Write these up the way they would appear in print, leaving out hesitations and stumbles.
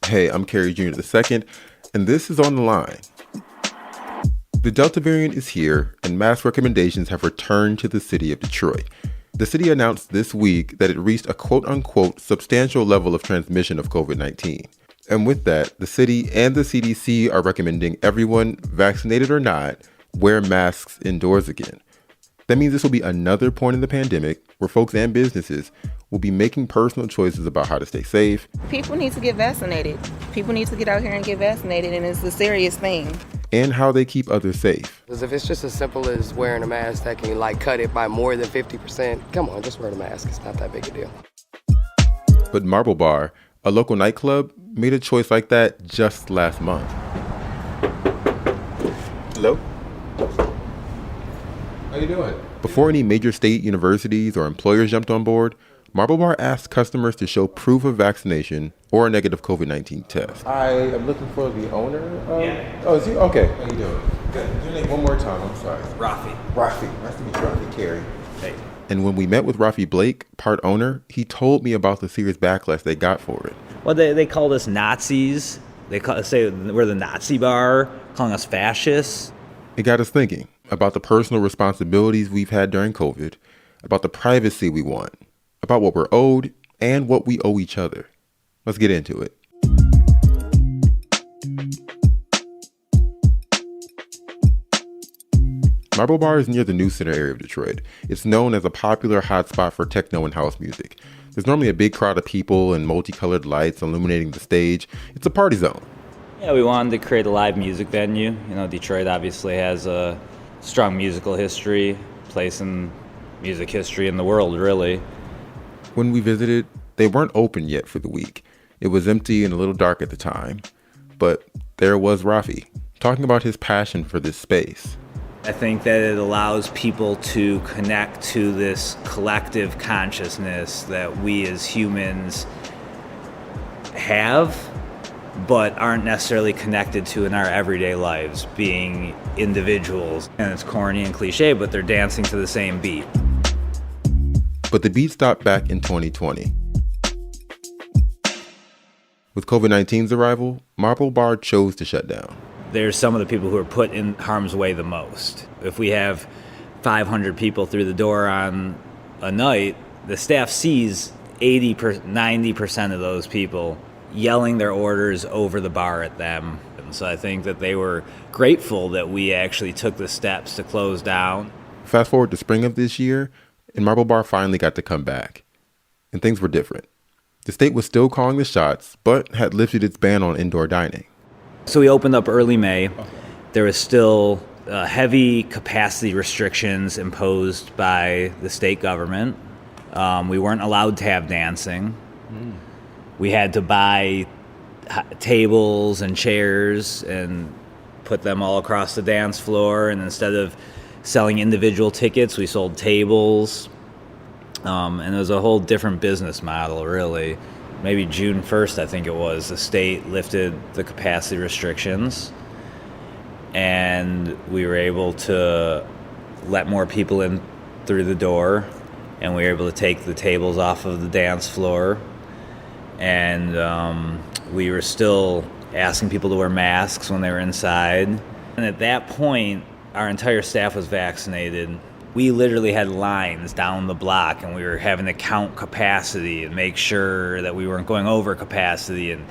Hey, I'm Kerry Jr. II, and this is On the Line. The Delta variant is here, and mask recommendations have returned to the city of Detroit. The city announced this week that it reached a quote-unquote substantial level of transmission of COVID-19. And with that, the city and the CDC are recommending everyone, vaccinated or not, wear masks indoors again. That means this will be another point in the pandemic where folks and businesses will be making personal choices about how to stay safe. People need to get vaccinated. People need to get out here and get vaccinated, and it's a serious thing. And how they keep others safe. Because if it's just as simple as wearing a mask that can cut it by more than 50%, come on, just wear the mask. It's not that big a deal. But Marble Bar, a local nightclub, made a choice like that just last month. Hello? How you doing? Before any major state universities or employers jumped on board, Marble Bar asked customers to show proof of vaccination or a negative COVID-19 test. I am looking for the owner of... Yeah. Oh, is he? Okay. How you doing? Good. Your name one more time, I'm sorry. Rafi. Rafi. Nice to meet you, Rafi Carey. Hey. And when we met with Rafi Blake, part owner, he told me about the serious backlash they got for it. Well, they called us Nazis. Say we're the Nazi bar, calling us fascists. It got us thinking about the personal responsibilities we've had during COVID, about the privacy we want, about what we're owed, and what we owe each other. Let's get into it. Marble Bar is near the New Center area of Detroit. It's known as a popular hotspot for techno and house music. There's normally a big crowd of people and multicolored lights illuminating the stage. It's a party zone. Yeah, we wanted to create a live music venue. You know, Detroit obviously has a strong musical history, place in music history in the world, really. When we visited, they weren't open yet for the week. It was empty and a little dark at the time. But there was Rafi, talking about his passion for this space. I think that it allows people to connect to this collective consciousness that we as humans have, but aren't necessarily connected to in our everyday lives, being individuals. And it's corny and cliche, but they're dancing to the same beat. But the beat stopped back in 2020. With COVID-19's arrival, Marble Bar chose to shut down. There's some of the people who are put in harm's way the most. If we have 500 people through the door on a night, the staff sees 90% of those people yelling their orders over the bar at them. And so I think that they were grateful that we actually took the steps to close down. Fast forward to spring of this year, and Marble Bar finally got to come back. And things were different. The state was still calling the shots, but had lifted its ban on indoor dining. So we opened up early May. There was still heavy capacity restrictions imposed by the state government. We weren't allowed to have dancing. We had to buy tables and chairs and put them all across the dance floor. And instead of selling individual tickets, we sold tables. And it was a whole different business model, really. Maybe June 1st, I think it was, the state lifted the capacity restrictions. And we were able to let more people in through the door. And we were able to take the tables off of the dance floor. And we were still asking people to wear masks when they were inside. And at that point, our entire staff was vaccinated. We literally had lines down the block, and we were having to count capacity and make sure that we weren't going over capacity. And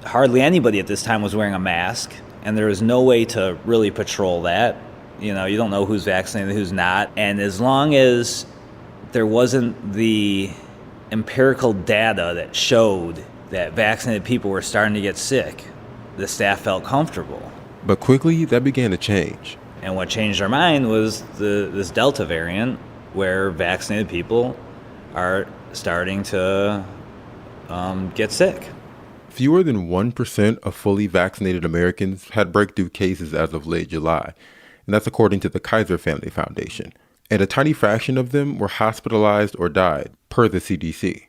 hardly anybody at this time was wearing a mask, and there was no way to really patrol that. You know, you don't know who's vaccinated, who's not. And as long as there wasn't the empirical data that showed that vaccinated people were starting to get sick, the staff felt comfortable. But quickly, that began to change. And what changed our mind was this Delta variant, where vaccinated people are starting to get sick. Fewer than 1% of fully vaccinated Americans had breakthrough cases as of late July, and that's according to the Kaiser Family Foundation. And a tiny fraction of them were hospitalized or died, per the CDC.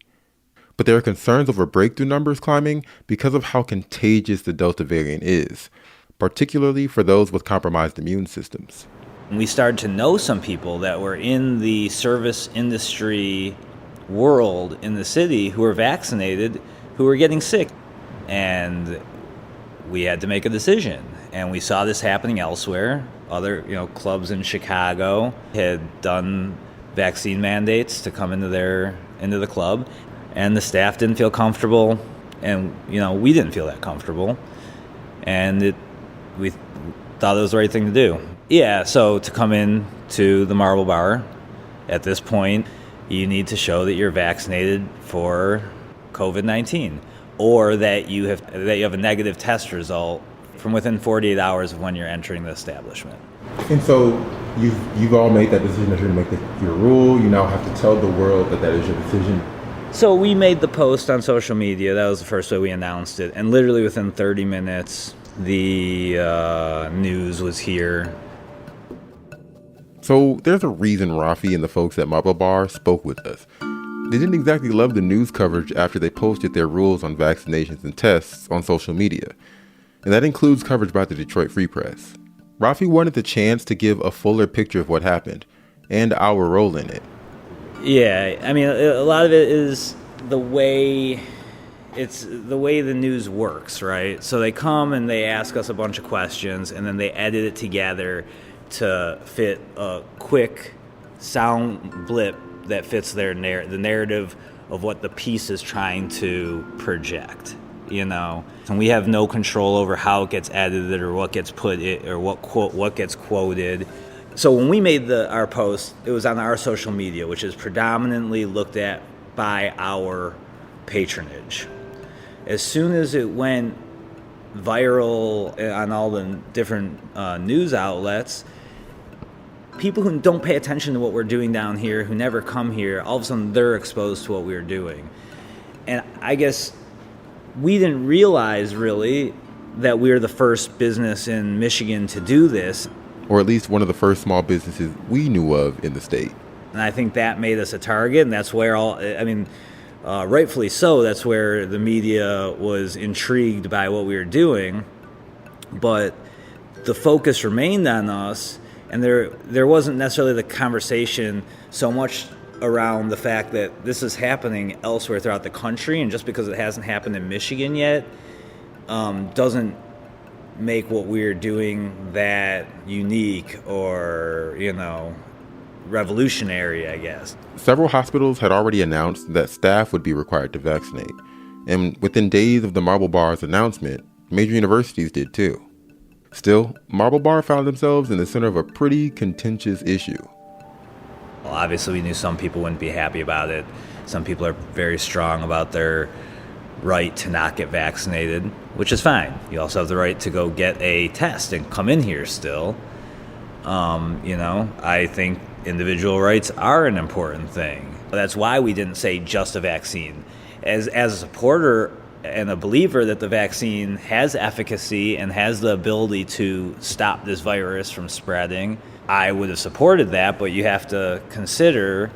But there are concerns over breakthrough numbers climbing because of how contagious the Delta variant is, particularly for those with compromised immune systems. We started to know some people that were in the service industry world in the city who were vaccinated, who were getting sick. and we had to make a decision. And we saw this happening elsewhere. Other, clubs in Chicago had done vaccine mandates to come into the club, and the staff didn't feel comfortable, and we didn't feel that comfortable, and we thought it was the right thing to do. Yeah, so to come in to the Marble Bar at this point, you need to show that you're vaccinated for COVID-19, or that you have a negative test result from within 48 hours of when you're entering the establishment. And so you've all made that decision that you're going to make your rule. You now have to tell the world that is your decision. So we made the post on social media. That was the first way we announced it. And literally within 30 minutes, the news was here. So there's a reason Rafi and the folks at Marble Bar spoke with us. They didn't exactly love the news coverage after they posted their rules on vaccinations and tests on social media. And that includes coverage by the Detroit Free Press. Rafi wanted the chance to give a fuller picture of what happened and our role in it. Yeah, I mean, a lot of it is the way the news works, right? So they come and they ask us a bunch of questions, and then they edit it together to fit a quick sound blip that fits the narrative of what the piece is trying to project. And we have no control over how it gets edited or what gets put in, or what gets quoted. So when we made our post, it was on our social media, which is predominantly looked at by our patronage. As soon as it went viral on all the different news outlets, people who don't pay attention to what we're doing down here, who never come here, all of a sudden they're exposed to what we're doing. And I guess we didn't realize really that we were the first business in Michigan to do this. Or at least one of the first small businesses we knew of in the state. And I think that made us a target, and that's where rightfully so, that's where the media was intrigued by what we were doing. But the focus remained on us, and there wasn't necessarily the conversation so much around the fact that this is happening elsewhere throughout the country, and just because it hasn't happened in Michigan yet doesn't make what we're doing that unique or, revolutionary, I guess. Several hospitals had already announced that staff would be required to vaccinate. And within days of the Marble Bar's announcement, major universities did too. Still, Marble Bar found themselves in the center of a pretty contentious issue. Well, obviously, we knew some people wouldn't be happy about it. Some people are very strong about their right to not get vaccinated, which is fine. You also have the right to go get a test and come in here still. I think individual rights are an important thing. That's why we didn't say just a vaccine. As a supporter and a believer that the vaccine has efficacy and has the ability to stop this virus from spreading, I would have supported that, but you have to consider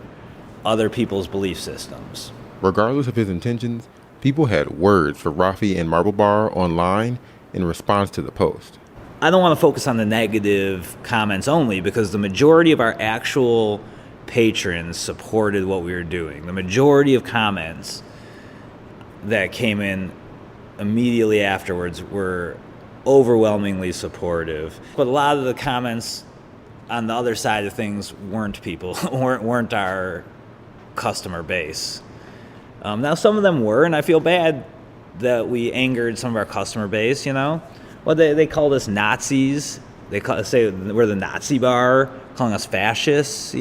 other people's belief systems. Regardless of his intentions, people had words for Rafi and Marble Bar online in response to the post. I don't want to focus on the negative comments only, because the majority of our actual patrons supported what we were doing. The majority of comments that came in immediately afterwards were overwhelmingly supportive. But a lot of the comments on the other side of things weren't our customer base. Now some of them were, and I feel bad that we angered some of our customer base, Well, they called us Nazis. They say we're the Nazi bar, calling us fascists,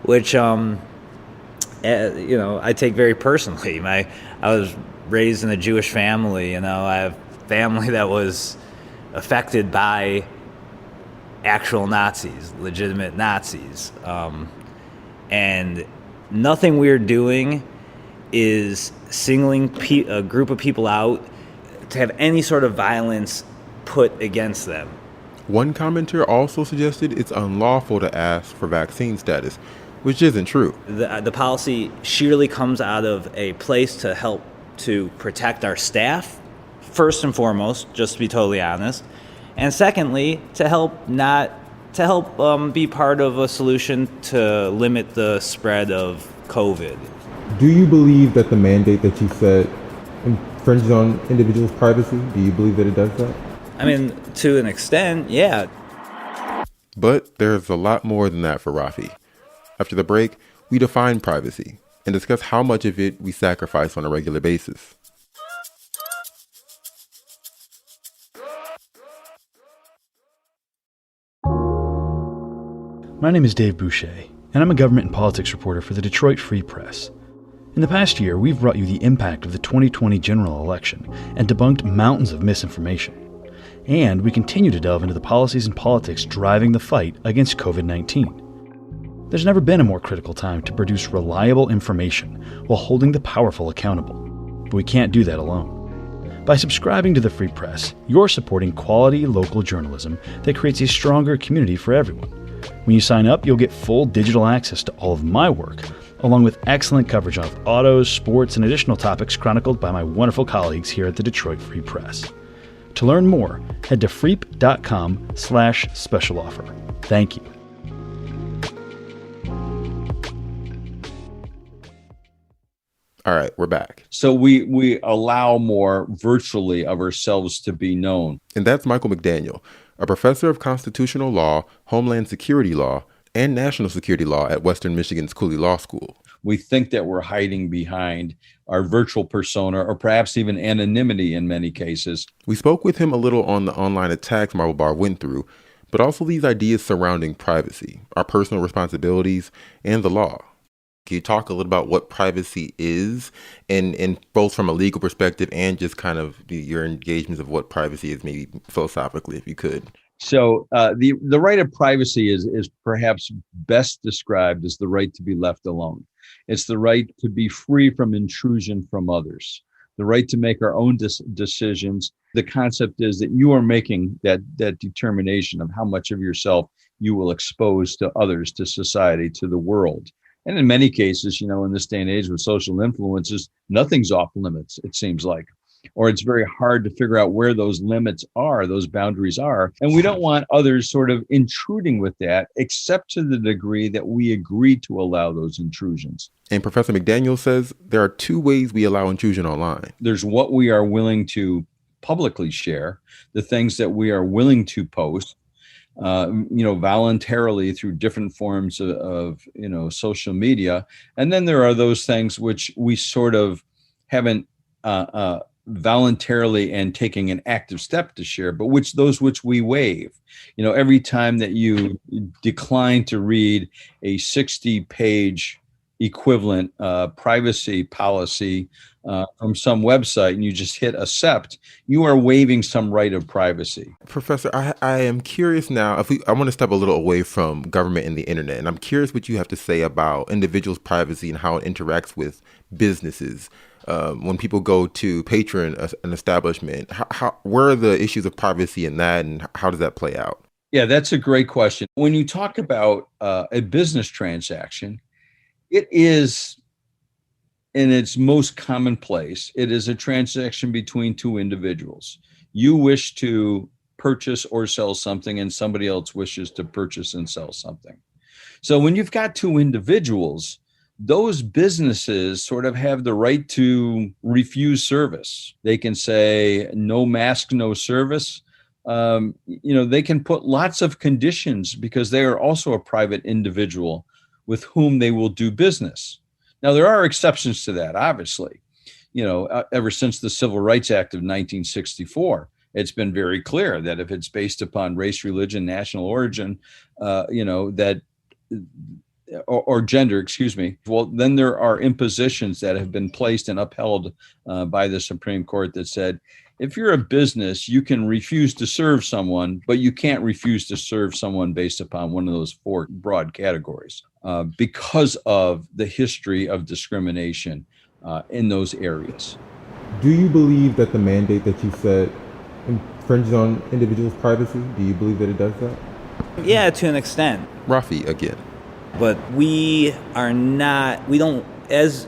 which, I take very personally. I was raised in a Jewish family, I have family that was affected by actual Nazis, legitimate Nazis. And nothing we're doing is singling a group of people out to have any sort of violence put against them. One commenter also suggested it's unlawful to ask for vaccine status, which isn't true. The policy sheerly comes out of a place to help to protect our staff, first and foremost, just to be totally honest, and secondly, to help be part of a solution to limit the spread of COVID. Do you believe that the mandate that you set infringes on individuals' privacy? Do you believe that it does that? I mean, to an extent, yeah. But there's a lot more than that for Rafi. After the break, we define privacy and discuss how much of it we sacrifice on a regular basis. My name is Dave Boucher, and I'm a government and politics reporter for the Detroit Free Press. In the past year, we've brought you the impact of the 2020 general election and debunked mountains of misinformation. And we continue to delve into the policies and politics driving the fight against COVID-19. There's never been a more critical time to produce reliable information while holding the powerful accountable. But we can't do that alone. By subscribing to the Free Press, you're supporting quality local journalism that creates a stronger community for everyone. When you sign up, you'll get full digital access to all of my work, along with excellent coverage of autos, sports, and additional topics chronicled by my wonderful colleagues here at the Detroit Free Press. To learn more, head to freep.com/special offer. Thank you. All right, we're back. So we allow more virtually of ourselves to be known. And that's Michael McDaniel, a professor of constitutional law, homeland security law, and national security law at Western Michigan's Cooley Law School. We think that we're hiding behind our virtual persona or perhaps even anonymity in many cases. We spoke with him a little on the online attacks Marble Bar went through, but also these ideas surrounding privacy, our personal responsibilities, and the law. Can you talk a little about what privacy is, and both from a legal perspective and just kind of your engagements of what privacy is, maybe philosophically, if you could? So the right of privacy is perhaps best described as the right to be left alone. It's the right to be free from intrusion from others, the right to make our own decisions. The concept is that you are making that determination of how much of yourself you will expose to others, to society, to the world. And in many cases, in this day and age with social influences, nothing's off limits, it seems like. Or it's very hard to figure out where those limits are, those boundaries are. And we don't want others sort of intruding with that, except to the degree that we agree to allow those intrusions. And Professor McDaniel says there are two ways we allow intrusion online. There's what we are willing to publicly share, the things that we are willing to post, voluntarily through different forms of social media. And then there are those things which we sort of haven't voluntarily and taking an active step to share, but which we waive. Every time that you decline to read a 60-page equivalent privacy policy from some website and you just hit accept, you are waiving some right of privacy. Professor, I am curious now, I want to step a little away from government and the internet, and I'm curious what you have to say about individuals' privacy and how it interacts with businesses. When people go to patron an establishment, where are the issues of privacy in that, and how does that play out? Yeah, that's a great question. When you talk about a business transaction, it is, in its most commonplace, it is a transaction between two individuals. You wish to purchase or sell something, and somebody else wishes to purchase and sell something. So when you've got two individuals, those businesses sort of have the right to refuse service. They can say no mask, no service. They can put lots of conditions because they are also a private individual with whom they will do business. Now, there are exceptions to that, obviously. Ever since the Civil Rights Act of 1964, it's been very clear that if it's based upon race, religion, national origin, or gender, well, then there are impositions that have been placed and upheld by the Supreme Court that said, if you're a business, you can refuse to serve someone, but you can't refuse to serve someone based upon one of those four broad categories because of the history of discrimination in those areas. Do you believe that the mandate that you set infringes on individuals' privacy? Do you believe that it does that? Yeah, to an extent. Rafi again. But we don't, as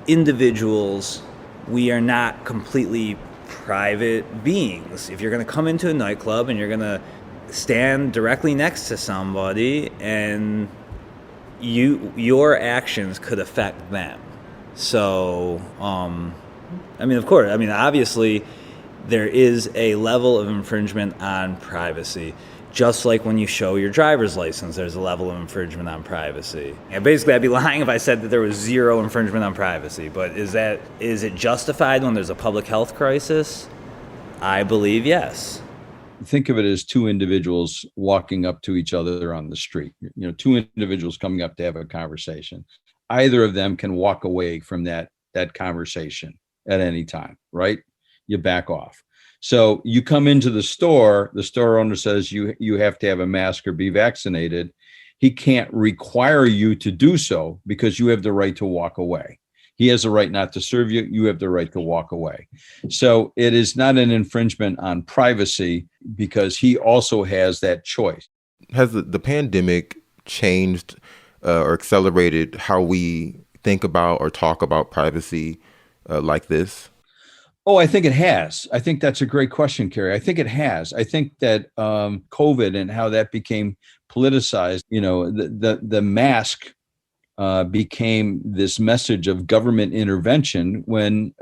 individuals, we are not completely private beings. If you're going to come into a nightclub and you're going to stand directly next to somebody and your actions could affect them. So I mean, of course. I mean, obviously, there is a level of infringement on privacy. Just like when you show your driver's license, there's a level of infringement on privacy. And basically, I'd be lying if I said that there was zero infringement on privacy. But is it justified when there's a public health crisis? I believe yes. Think of it as two individuals walking up to each other on the street. Two individuals coming up to have a conversation. Either of them can walk away from that conversation at any time, right? You back off. So you come into the store owner says you have to have a mask or be vaccinated. He can't require you to do so because you have the right to walk away. He has the right not to serve you. You have the right to walk away. So it is not an infringement on privacy because he also has that choice. Has the pandemic changed or accelerated how we think about or talk about privacy like this? Oh, I think it has. I think that's a great question, Kerry. I think it has. I think that COVID and how that became politicized, the mask became this message of government intervention when,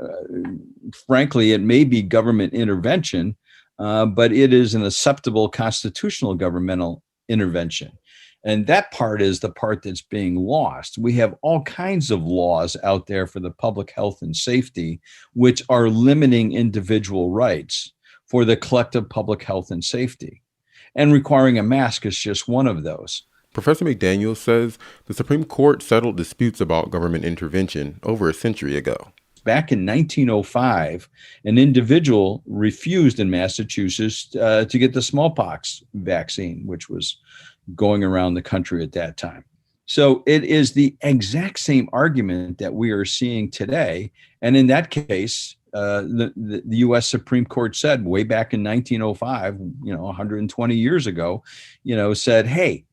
frankly, it may be government intervention, but it is an acceptable constitutional governmental intervention. And that part is the part that's being lost. We have all kinds of laws out there for the public health and safety, which are limiting individual rights for the collective public health and safety. And requiring a mask is just one of those. Professor McDaniel says the Supreme Court settled disputes about government intervention over a century ago. Back in 1905, an individual refused in Massachusetts to get the smallpox vaccine, which was going around the country at that time. So it is the exact same argument that we are seeing today. And in that case, the U.S. Supreme Court said way back in 1905, 120 years ago, said, hey,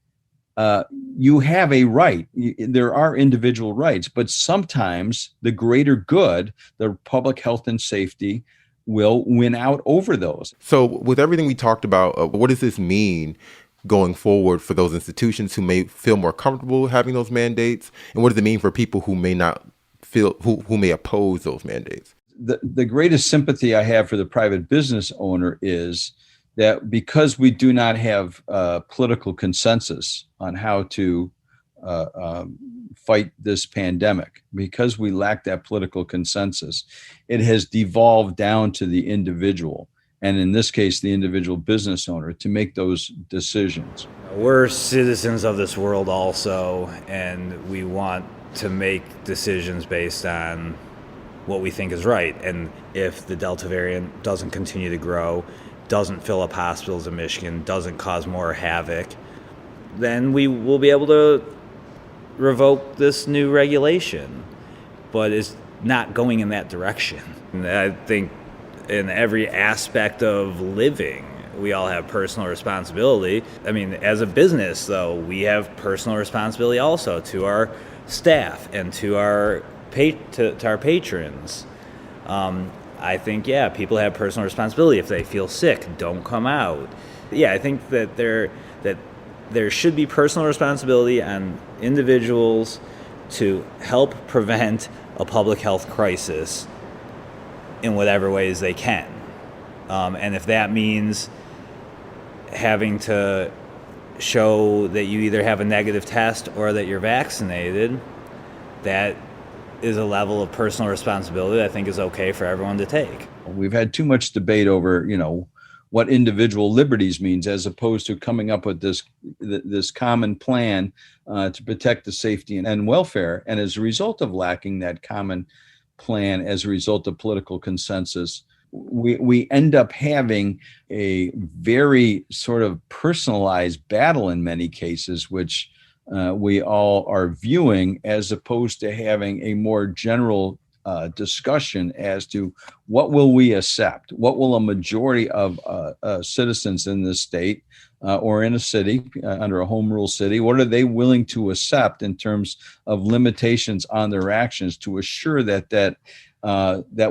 you have a right. There are individual rights, but sometimes the greater good, the public health and safety, will win out over those. So with everything we talked about, what does this mean going forward for those institutions who may feel more comfortable having those mandates? And what does it mean for people who may not feel, who may oppose those mandates? The greatest sympathy I have for the private business owner is that because we do not have political consensus on how to fight this pandemic, because we lack that political consensus, it has devolved down to the individual. And in this case, the individual business owner to make those decisions. We're citizens of this world also, and we want to make decisions based on what we think is right. And if the Delta variant doesn't continue to grow, doesn't fill up hospitals in Michigan, doesn't cause more havoc, then we will be able to revoke this new regulation. But it's not going in that direction. And I think in every aspect of living, we all have personal responsibility. I mean, as a business, though, we have personal responsibility also to our staff and to our patrons. I think, people have personal responsibility. If they feel sick, don't come out. I think that there should be personal responsibility on individuals to help prevent a public health crisis in whatever ways they can. And if that means having to show that you either have a negative test or that you're vaccinated, that is a level of personal responsibility that I think is okay for everyone to take. We've had too much debate over, what individual liberties means, as opposed to coming up with this common plan to protect the safety and welfare. And as a result of lacking that common plan, as a result of political consensus, we end up having a very sort of personalized battle in many cases, which we all are viewing, as opposed to having a more general discussion as to what will we accept, what will a majority of citizens in this state or in a city, under a home rule city, what are they willing to accept in terms of limitations on their actions to assure that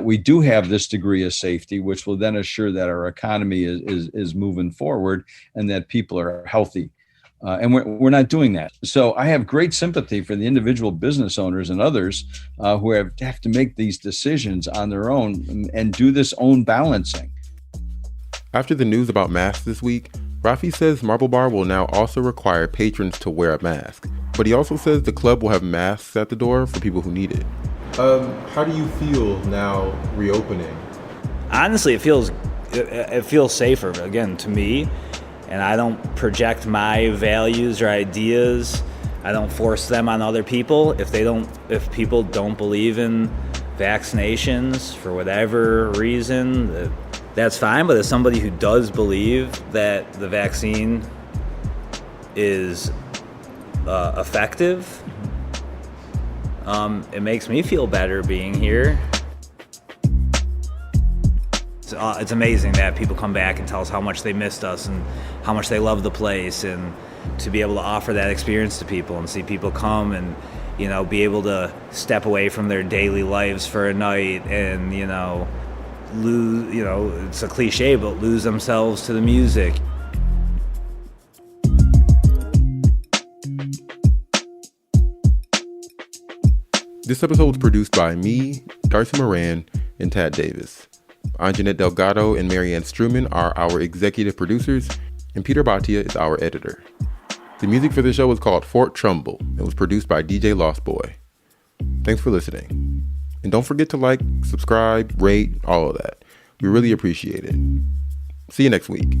we do have this degree of safety, which will then assure that our economy is moving forward and that people are healthy. And we're not doing that. So I have great sympathy for the individual business owners and others who have to make these decisions on their own and do this own balancing. After the news about masks this week, Rafi says Marble Bar will now also require patrons to wear a mask. But he also says the club will have masks at the door for people who need it. How do you feel now reopening? Honestly, it feels safer, again, to me. And I don't project my values or ideas. I don't force them on other people. If people don't believe in vaccinations for whatever reason, that's fine. But as somebody who does believe that the vaccine is effective, it makes me feel better being here. It's amazing that people come back and tell us how much they missed us and how much they love the place, and to be able to offer that experience to people and see people come and, you know, be able to step away from their daily lives for a night and, you know, lose, you know, it's a cliche, but lose themselves to the music. This episode was produced by me, Darcy Moran, and Tad Davis. Anjanette Delgado and Marianne Struman are our executive producers, and Peter Bhatia is our editor. The music for the show is called Fort Trumbull and was produced by DJ Lost Boy. Thanks for listening. And don't forget to like, subscribe, rate, all of that. We really appreciate it. See you next week.